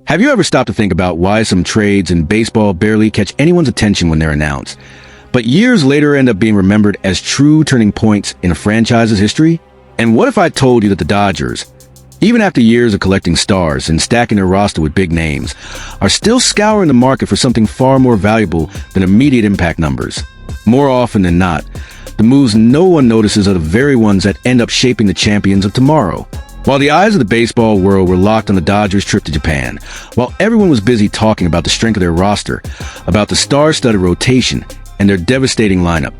Have you ever stopped to think about why some trades in baseball barely catch anyone's attention when they're announced, but years later end up being remembered as true turning points in a franchise's history? And what if I told you that the Dodgers, even after years of collecting stars and stacking their roster with big names, are still scouring the market for something far more valuable than immediate impact numbers? More often than not, the moves no one notices are the very ones that end up shaping the champions of tomorrow. While the eyes of the baseball world were locked on the Dodgers' trip to Japan, while everyone was busy talking about the strength of their roster, about the star-studded rotation, and their devastating lineup,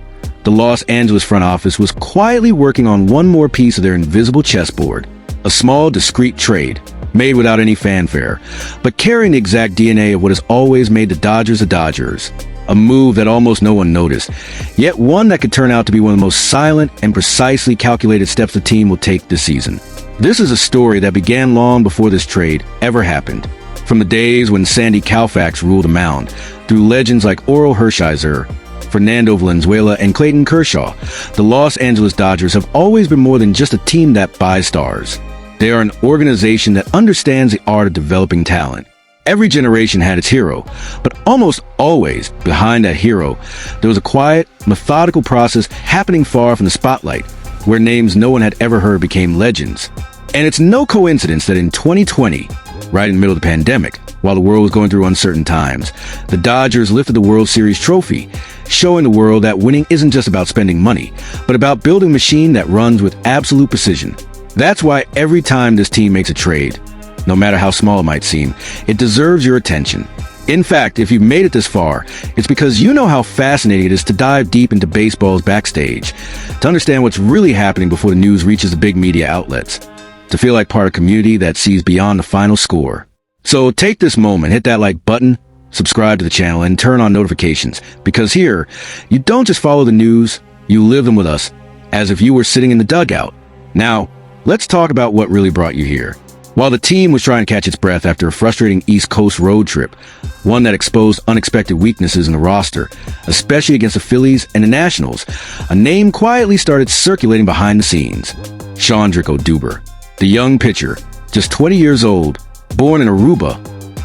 the Los Angeles front office was quietly working on one more piece of their invisible chessboard. A small, discreet trade, made without any fanfare, but carrying the exact DNA of what has always made the Dodgers the Dodgers. A move that almost no one noticed, yet one that could turn out to be one of the most silent and precisely calculated steps the team will take this season. This is a story that began long before this trade ever happened. From the days when Sandy Koufax ruled the mound, through legends like Orel Hershiser, Fernando Valenzuela, and Clayton Kershaw, the Los Angeles Dodgers have always been more than just a team that buys stars. They are an organization that understands the art of developing talent. Every generation had its hero, but almost always behind that hero, there was a quiet, methodical process happening far from the spotlight, where names no one had ever heard became legends. And it's no coincidence that in 2020, right in the middle of the pandemic, while the world was going through uncertain times, the Dodgers lifted the World Series trophy, showing the world that winning isn't just about spending money, but about building a machine that runs with absolute precision. That's why every time this team makes a trade, no matter how small it might seem, it deserves your attention. In fact, if you've made it this far, it's because you know how fascinating it is to dive deep into baseball's backstage, to understand what's really happening before the news reaches the big media outlets, to feel like part of a community that sees beyond the final score. So take this moment, hit that like button, subscribe to the channel, and turn on notifications, because here, you don't just follow the news, you live them with us, as if you were sitting in the dugout. Now, let's talk about what really brought you here. While the team was trying to catch its breath after a frustrating East Coast road trip, one that exposed unexpected weaknesses in the roster, especially against the Phillies and the Nationals, a name quietly started circulating behind the scenes. Shawndrick Oduber, the young pitcher, just 20 years old, born in Aruba,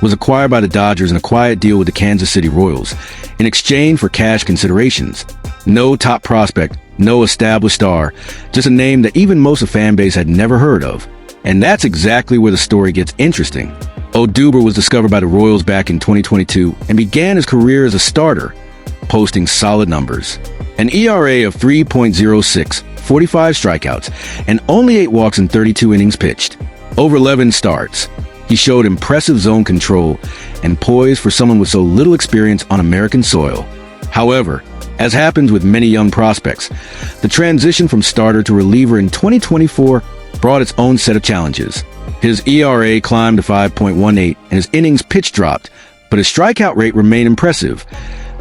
was acquired by the Dodgers in a quiet deal with the Kansas City Royals in exchange for cash considerations. No top prospect, no established star, just a name that even most of the fan base had never heard of. And that's exactly where the story gets interesting. Oduber was discovered by the Royals back in 2022 and began his career as a starter, posting solid numbers. An ERA of 3.06, 45 strikeouts, and only 8 walks in 32 innings pitched. Over 11 starts, he showed impressive zone control and poise for someone with so little experience on American soil. However, as happens with many young prospects, the transition from starter to reliever in 2024 brought its own set of challenges. His ERA climbed to 5.18 and his innings pitched dropped, but his strikeout rate remained impressive,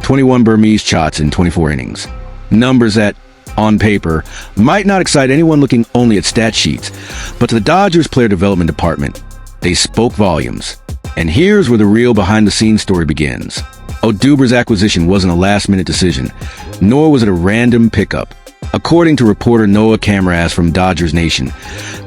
21 Burmese shots in 24 innings. Numbers that, on paper, might not excite anyone looking only at stat sheets, but to the Dodgers player development department, they spoke volumes. And here's where the real behind-the-scenes story begins. Oduber's acquisition wasn't a last-minute decision, nor was it a random pickup. According to reporter Noah Camaraz from Dodgers Nation,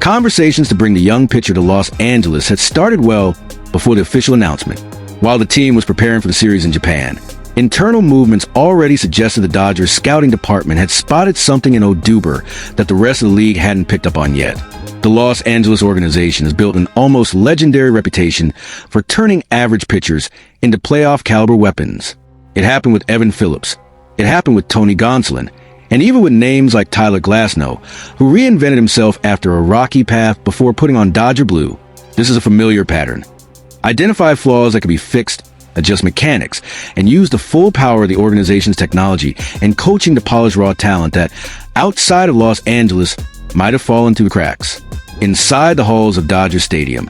conversations to bring the young pitcher to Los Angeles had started well before the official announcement. While the team was preparing for the series in Japan, internal movements already suggested the Dodgers scouting department had spotted something in Oduber that the rest of the league hadn't picked up on yet. The Los Angeles organization has built an almost legendary reputation for turning average pitchers into playoff-caliber weapons. It happened with Evan Phillips. It happened with Tony Gonsolin. And even with names like Tyler Glasnow, who reinvented himself after a rocky path before putting on Dodger blue. This is a familiar pattern. Identify flaws that can be fixed, adjust mechanics, and use the full power of the organization's technology and coaching to polish raw talent that, outside of Los Angeles, might have fallen through the cracks. Inside the halls of Dodger Stadium,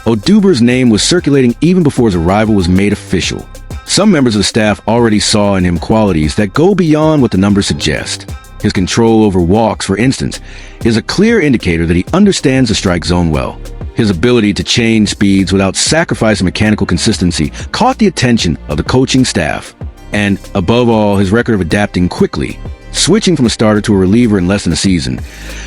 Oduber's name was circulating even before his arrival was made official. Some members of the staff already saw in him qualities that go beyond what the numbers suggest. His control over walks, for instance, is a clear indicator that he understands the strike zone well. His ability to change speeds without sacrificing mechanical consistency caught the attention of the coaching staff. And, above all, his record of adapting quickly, switching from a starter to a reliever in less than a season,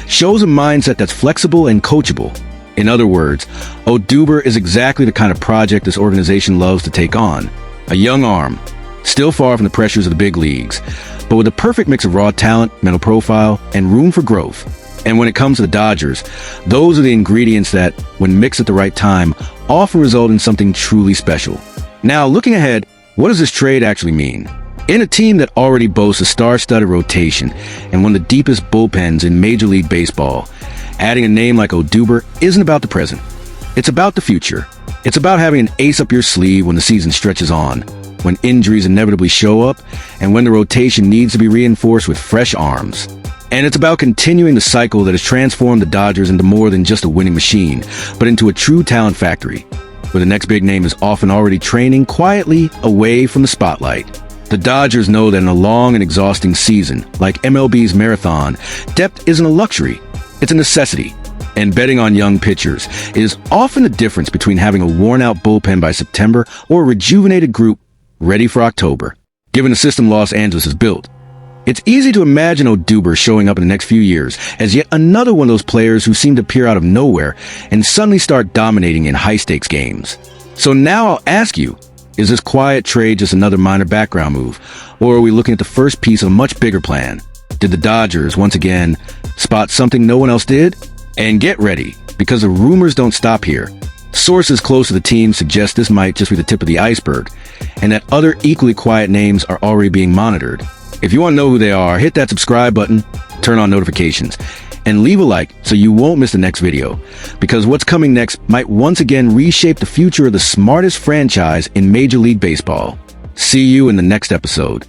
shows a mindset that's flexible and coachable. In other words, Oduber is exactly the kind of project this organization loves to take on. A young arm, still far from the pressures of the big leagues, but with a perfect mix of raw talent, mental profile, and room for growth. And when it comes to the Dodgers, those are the ingredients that, when mixed at the right time, often result in something truly special. Now, looking ahead, what does this trade actually mean? In a team that already boasts a star-studded rotation and one of the deepest bullpens in Major League Baseball, adding a name like Oduber isn't about the present. It's about the future. It's about having an ace up your sleeve when the season stretches on, when injuries inevitably show up, and when the rotation needs to be reinforced with fresh arms. And it's about continuing the cycle that has transformed the Dodgers into more than just a winning machine, but into a true talent factory, where the next big name is often already training quietly away from the spotlight. The Dodgers know that in a long and exhausting season, like MLB's marathon, depth isn't a luxury, it's a necessity. And betting on young pitchers is often the difference between having a worn-out bullpen by September or a rejuvenated group ready for October. Given the system Los Angeles has built, it's easy to imagine Oduber showing up in the next few years as yet another one of those players who seem to appear out of nowhere and suddenly start dominating in high-stakes games. So now I'll ask you, is this quiet trade just another minor background move, or are we looking at the first piece of a much bigger plan? Did the Dodgers, once again, spot something no one else did? And get ready, because the rumors don't stop here. Sources close to the team suggest this might just be the tip of the iceberg, and that other equally quiet names are already being monitored. If you want to know who they are, hit that subscribe button, turn on notifications, and leave a like so you won't miss the next video, because what's coming next might once again reshape the future of the smartest franchise in Major League Baseball. See you in the next episode.